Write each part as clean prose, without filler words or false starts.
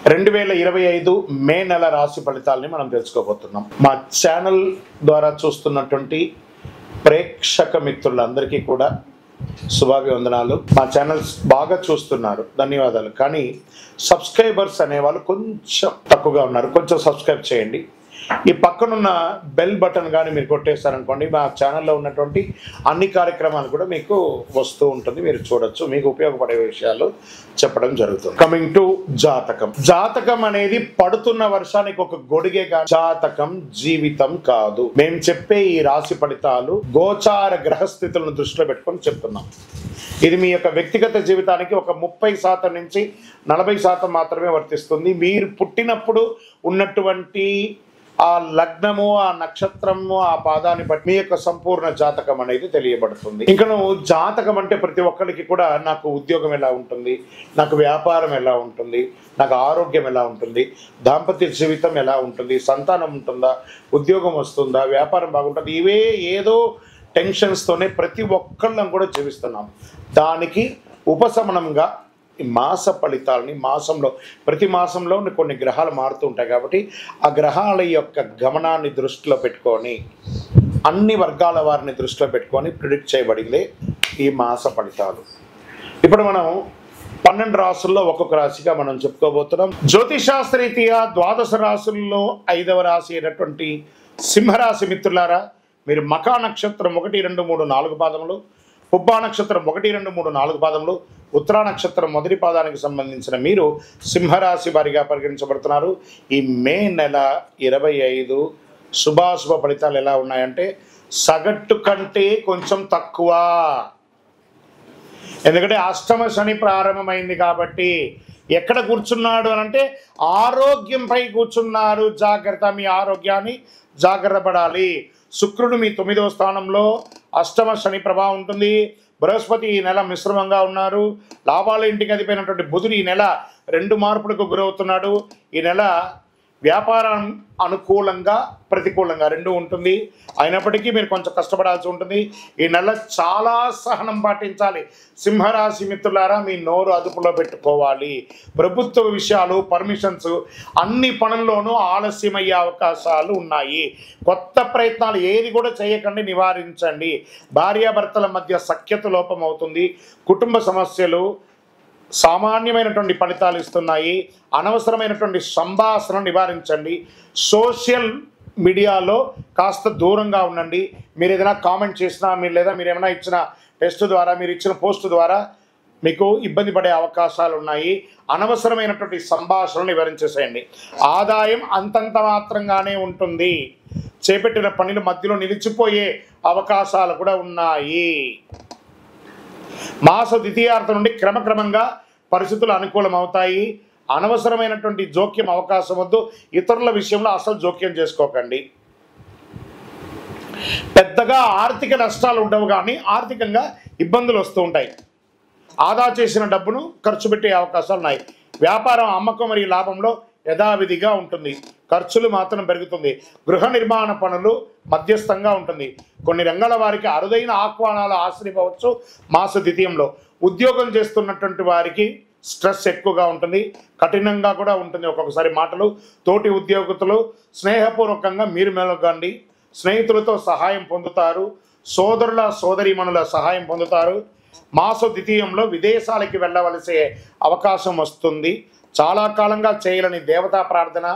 2025 మే నెల రాశి ఫలితాలని మనం తెలుసుకోబోతున్నాం. మా ఛానల్ ద్వారా చూస్తున్నటువంటి ప్రేక్షక మిత్రులందరికీ కూడా శుభాభివందనాలు. మా ఛానల్స్ బాగా చూస్తున్నారు, ధన్యవాదాలు. కానీ సబ్స్క్రైబర్స్ అనేవాళ్ళు కొంచెం తక్కువగా ఉన్నారు. కొంచెం సబ్స్క్రైబ్ చేయండి. ఈ పక్కనున్న బెల్ బటన్ కానీ మీరు కొట్టేస్తారనుకోండి, మా ఛానల్లో ఉన్నటువంటి అన్ని కార్యక్రమాలు కూడా మీకు వస్తూ ఉంటుంది, మీరు చూడొచ్చు. మీకు ఉపయోగపడే విషయాలు చెప్పడం జరుగుతుంది. కమింగ్ టు జాతకం. జాతకం అనేది పడుతున్న వర్షానికి ఒక గొడుగేగా, జాతకం జీవితం కాదు. మేము చెప్పే ఈ రాశి ఫలితాలు గోచార గ్రహస్థితులను దృష్టిలో పెట్టుకొని చెప్తున్నాం. ఇది మీ యొక్క వ్యక్తిగత జీవితానికి ఒక 30% నుంచి 40% మాత్రమే వర్తిస్తుంది. మీరు పుట్టినప్పుడు ఉన్నటువంటి ఆ లగ్నము, ఆ నక్షత్రము, ఆ పాదాన్ని బట్టి మీ యొక్క సంపూర్ణ జాతకం అనేది తెలియబడుతుంది. ఇంకా నువ్వు జాతకం అంటే ప్రతి ఒక్కరికి కూడా నాకు ఉద్యోగం ఎలా ఉంటుంది, నాకు వ్యాపారం ఎలా ఉంటుంది, నాకు ఆరోగ్యం ఎలా ఉంటుంది, దాంపత్య జీవితం ఎలా ఉంటుంది, సంతానం ఉంటుందా, ఉద్యోగం వస్తుందా, వ్యాపారం బాగుంటుంది, ఇవే ఏదో టెన్షన్స్తోనే ప్రతి ఒక్కళ్ళం కూడా జీవిస్తున్నాం. దానికి ఉపశమనంగా ఈ మాస ఫలితాలని మాసంలో ప్రతి మాసంలో కొన్ని గ్రహాలు మారుతూ ఉంటాయి కాబట్టి ఆ గ్రహాల యొక్క గమనాన్ని దృష్టిలో పెట్టుకొని అన్ని వర్గాల వారిని దృష్టిలో పెట్టుకొని ప్రిడిక్ట్ చేయబడిందే ఈ మాస ఫలితాలు. ఇప్పుడు మనం 12 రాసుల్లో ఒక్కొక్క రాశిగా మనం చెప్పుకోబోతున్నాం. జ్యోతిషాస్త్రరీత్యా 12 రాశుల్లో 5వ రాశి అయినటువంటి సింహరాశి మిత్రులారా, మీరు మఖా నక్షత్రం 1, 2, 3, 4 పాదములు, పుబ్బా నక్షత్రం 1, 2, 3, 4 పాదములు, ఉత్తరా నక్షత్రం మొదటి పాదానికి సంబంధించిన మీరు సింహరాశి వారిగా పరిగణించబడుతున్నారు. ఈ మే నెల 25 శుభాశుభ ఫలితాలు ఎలా ఉన్నాయంటే సగటు కంటే కొంచెం తక్కువ. ఎందుకంటే అష్టమ శని ప్రారంభమైంది కాబట్టి ఎక్కడ కూర్చున్నాడు అని అంటే ఆరోగ్యంపై కూర్చున్నారు. జాగ్రత్త, మీ ఆరోగ్యాన్ని జాగ్రత్త పడాలి. శుక్రుడు మీ 9వ స్థానంలో, అష్టమ శని ప్రభావం ఉంటుంది. బృహస్పతి ఈ నెల మిశ్రమంగా ఉన్నారు. లాభాల ఇంటికి అధిపైనటువంటి బుధుడు ఈ నెల 2 మార్పులకు గురవుతున్నాడు. ఈ నెల వ్యాపారం అనుకూలంగా ప్రతికూలంగా 2 ఉంటుంది. అయినప్పటికీ మీరు కొంచెం కష్టపడాల్సి ఉంటుంది. ఈ నెల చాలా సహనం పాటించాలి. సింహరాశి మిత్రులారా, మీ నోరు అదుపులో పెట్టుకోవాలి. ప్రభుత్వ విషయాలు, పర్మిషన్స్, అన్ని పనుల్లోనూ ఆలస్యమయ్యే అవకాశాలు ఉన్నాయి. కొత్త ప్రయత్నాలు ఏది కూడా చేయకండి, నివారించండి. భార్యాభర్తల మధ్య సఖ్యత లోపం అవుతుంది. కుటుంబ సమస్యలు సామాన్యమైనటువంటి ఫలితాలు ఇస్తున్నాయి. అనవసరమైనటువంటి సంభాషణ నివారించండి. సోషల్ మీడియాలో కాస్త దూరంగా ఉండండి. మీరు ఏదైనా కామెంట్ చేసినా, మీరు ఏమైనా ఇచ్చిన టెస్ట్ ద్వారా, మీరు ఇచ్చిన పోస్ట్ ద్వారా మీకు ఇబ్బంది పడే అవకాశాలు ఉన్నాయి. అనవసరమైనటువంటి సంభాషణలు నివారించేసేయండి. ఆదాయం అంతంత మాత్రంగానే ఉంటుంది. చేపట్టిన పనులు మధ్యలో నిలిచిపోయే అవకాశాలు కూడా ఉన్నాయి. మాస ద్వితీయార్థం నుండి క్రమక్రమంగా పరిస్థితులు అనుకూలమవుతాయి. అనవసరమైనటువంటి జోక్యం అవకాశం వద్దు. ఇతరుల విషయంలో అసలు జోక్యం చేసుకోకండి. పెద్దగా ఆర్థిక నష్టాలు ఉండవు, కానీ ఆర్థికంగా ఇబ్బందులు వస్తూ ఉంటాయి. ఆదా చేసిన డబ్బును ఖర్చు పెట్టే అవకాశాలు ఉన్నాయి. వ్యాపారం, అమ్మకం మరియు లాభంలో యథావిధిగా ఉంటుంది. ఖర్చులు మాత్రం పెరుగుతుంది. గృహ నిర్మాణ పనులు మధ్యస్థంగా ఉంటుంది. కొన్ని రంగాల వారికి అరుదైన ఆహ్వానాలు ఆశ్రయించవచ్చు. మాస ద్వితీయంలో ఉద్యోగం చేస్తున్నటువంటి వారికి స్ట్రెస్ ఎక్కువగా ఉంటుంది, కఠినంగా కూడా ఉంటుంది. ఒక్కొక్కసారి మాటలు తోటి ఉద్యోగులు స్నేహపూర్వకంగా మీరు మెలగండి. స్నేహితులతో సహాయం పొందుతారు. సోదరుల సోదరీమణుల సహాయం పొందుతారు. మాస ద్వితీయంలో విదేశాలకి వెళ్ళవలసే అవకాశం వస్తుంది. చాలా కాలంగా చేయలేని దేవతా ప్రార్థన,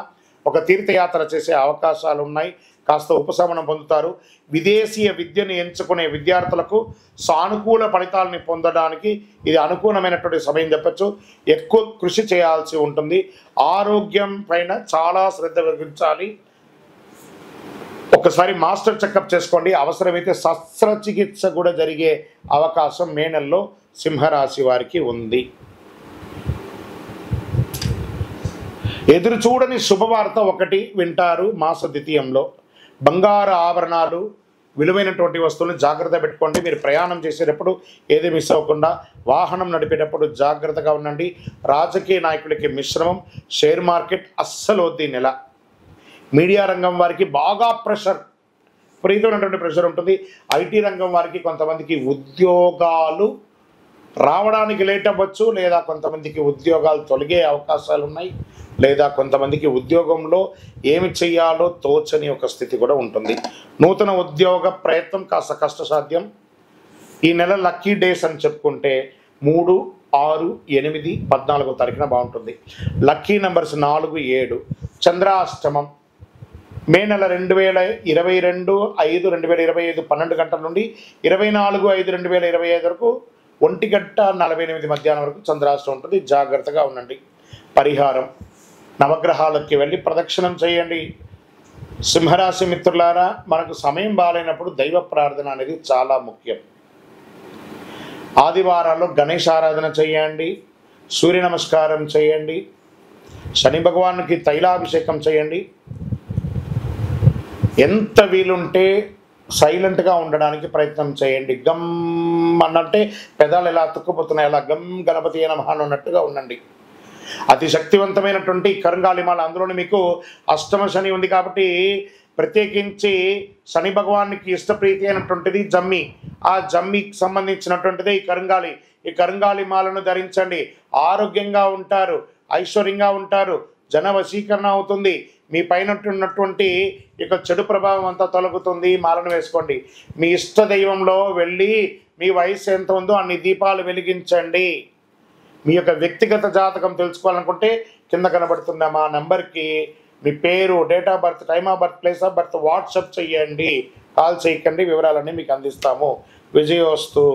ఒక తీర్థయాత్ర చేసే అవకాశాలు ఉన్నాయి. కాస్త ఉపశమనం పొందుతారు. విదేశీయ విద్యను ఎంచుకునే విద్యార్థులకు సానుకూల ఫలితాలని పొందడానికి ఇది అనుకూలమైనటువంటి సమయం చెప్పచ్చు. ఎక్కువ కృషి చేయాల్సి ఉంటుంది. ఆరోగ్యం పైన చాలా శ్రద్ధ వహించాలి. ఒకసారి మాస్టర్ చెకప్ చేసుకోండి. అవసరమైతే శస్త్రచికిత్స కూడా జరిగే అవకాశం మే నెలలో సింహరాశి వారికి ఉంది. ఎదురు చూడని శుభవార్త ఒకటి వింటారు మాస ద్వితీయంలో. బంగారు ఆభరణాలు, విలువైనటువంటి వస్తువులను జాగ్రత్త పెట్టుకోండి. మీరు ప్రయాణం చేసేటప్పుడు ఏది మిస్ అవ్వకుండా, వాహనం నడిపేటప్పుడు జాగ్రత్తగా ఉండండి. రాజకీయ నాయకులకి మిశ్రమం. షేర్ మార్కెట్ అస్సలు వద్దు ఈ నెల. మీడియా రంగం వారికి బాగా విపరీతమైనటువంటి ప్రెషర్ ఉంటుంది. ఐటీ రంగం వారికి కొంతమందికి ఉద్యోగాలు రావడానికి లేట్ అవ్వచ్చు, లేదా కొంతమందికి ఉద్యోగాలు తొలగే అవకాశాలు ఉన్నాయి. లేదా కొంతమందికి ఉద్యోగంలో ఏమి చేయాలో తోచని ఒక స్థితి కూడా ఉంటుంది. నూతన ఉద్యోగ ప్రయత్నం కాస్త కష్టసాధ్యం. ఈ నెల లక్కీ డేస్ అని చెప్పుకుంటే 3, 6, 8, 14 తారీఖున బాగుంటుంది. Lucky numbers 4, 7. చంద్రాష్టమం మే నెల 2022 5 2025 12 గంటల నుండి 24 5 2025 వరకు 1:48 మధ్యాహ్నం వరకు చంద్రాష్టమం ఉంటుంది. జాగ్రత్తగా ఉండండి. పరిహారం, నవగ్రహాలకి వెళ్ళి ప్రదక్షిణం చేయండి. సింహరాశి మిత్రులారా, మనకు సమయం బాగాలేనప్పుడు దైవ ప్రార్థన అనేది చాలా ముఖ్యం. ఆదివారాల్లో గణేష్ ఆరాధన చేయండి, సూర్య నమస్కారం చేయండి, శని భగవానుకి తైలాభిషేకం చేయండి. ఎంత వీలుంటే సైలెంట్గా ఉండడానికి ప్రయత్నం చేయండి. గమ్ అన్నట్టే పెదాలు ఎలా అతుక్కుపోతున్నాయి అలా గమ్ గణపతి నమః అన్నట్టుగా ఉండండి. అతి శక్తివంతమైనటువంటి కరుంగాలిమాల, అందులోని మీకు అష్టమ శని ఉంది కాబట్టి ప్రత్యేకించి శని భగవానికి ఇష్టప్రీతి అయినటువంటిది జమ్మి. ఆ జమ్మికి సంబంధించినటువంటిదే ఈ కరుంగాలి. ఈ కరుంగాలి మాలను ధరించండి. ఆరోగ్యంగా ఉంటారు, ఐశ్వర్యంగా ఉంటారు, జన వశీకరణ అవుతుంది. మీ పైన ఉన్నటువంటి ఇక చెడు ప్రభావం అంతా తొలగుతుంది. మాలను వేసుకోండి. మీ ఇష్ట దైవంలో వెళ్ళి మీ వయసు ఎంత ఉందో అన్ని దీపాలు వెలిగించండి. మీ యొక్క వ్యక్తిగత జాతకం తెలుసుకోవాలనుకుంటే కింద కనబడుతున్న మా నెంబర్కి మీ పేరు, date of birth, time of birth, place of birth WhatsApp చేయండి. కాల్ చేయకండి, వివరాలన్నీ మీకు అందిస్తాము. విజయోస్తు.